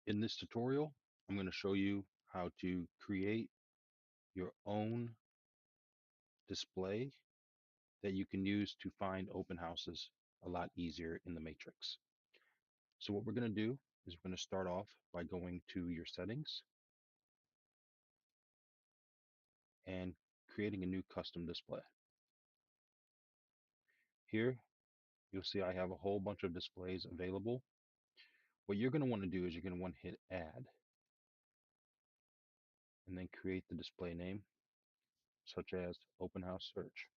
In this tutorial, I'm going to show you how to create your own display that you can use to find open houses a lot easier in the matrix. So what we're going to do is we're going to start off by going to your settings and creating a new custom display. Here, you'll see I have a whole bunch of displays available. What you're going to want to do is you're going to want to hit add and then create the display name, such as open house search.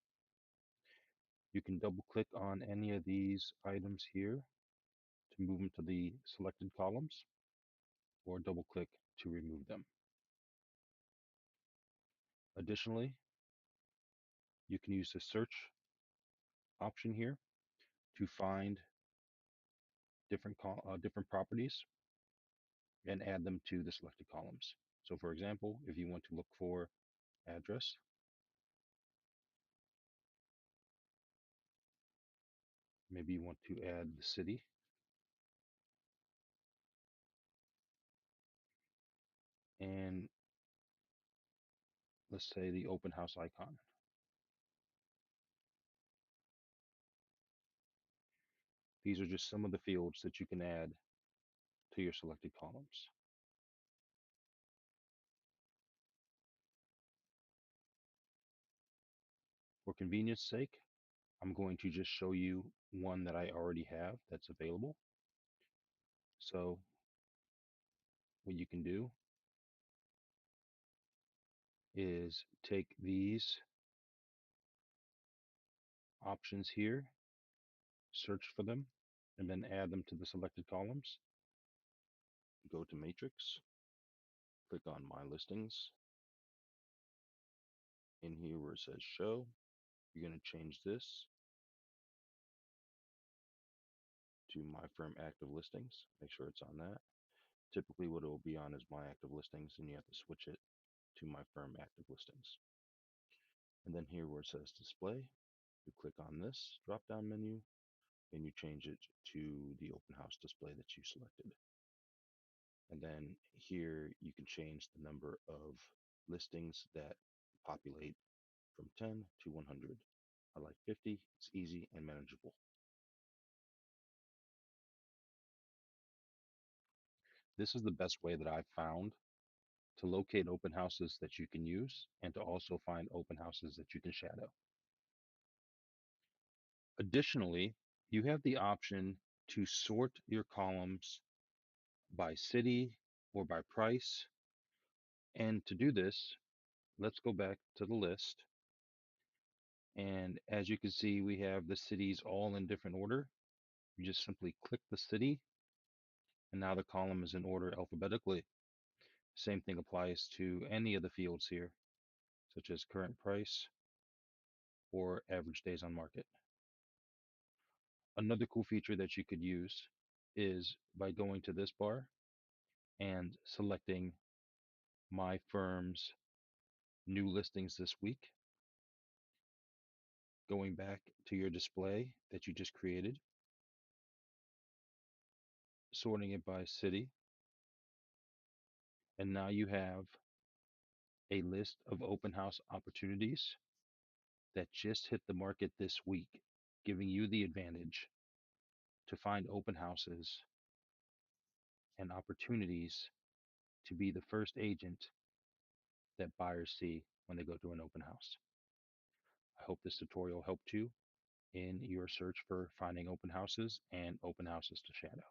You can double click on any of these items here to move them to the selected columns, or double click to remove them. Additionally, you can use the search option here to find different properties and add them to the selected columns. So for example, if you want to look for address, maybe you want to add the city, and let's say the open house icon. These are just some of the fields that you can add to your selected columns. For convenience sake, I'm going to just show you one that I already have that's available. So what you can do is take these options here, search for them, and then add them to the selected columns. Go to Matrix, click on My Listings. In here where it says Show, you're going to change this to My Firm Active Listings. Make sure it's on that. Typically what it will be on is My Active Listings, and you have to switch it to My Firm Active Listings. And then here where it says Display, you click on this drop-down menu, and you change it to the open house display that you selected. And then here you can change the number of listings that populate from 10 to 100. I like 50. It's easy and manageable. This is the best way that I've found to locate open houses that you can use and to also find open houses that you can shadow. Additionally, you have the option to sort your columns by city or by price. And to do this, let's go back to the list. And as you can see, we have the cities all in different order. You just simply click the city, and now the column is in order alphabetically. Same thing applies to any of the fields here, such as current price or average days on market. Another cool feature that you could use is by going to this bar and selecting My Firm's new listings this week, going back to your display that you just created, sorting it by city, and now you have a list of open house opportunities that just hit the market this week, giving you the advantage to find open houses and opportunities to be the first agent that buyers see when they go to an open house. I hope this tutorial helped you in your search for finding open houses and open houses to shadow.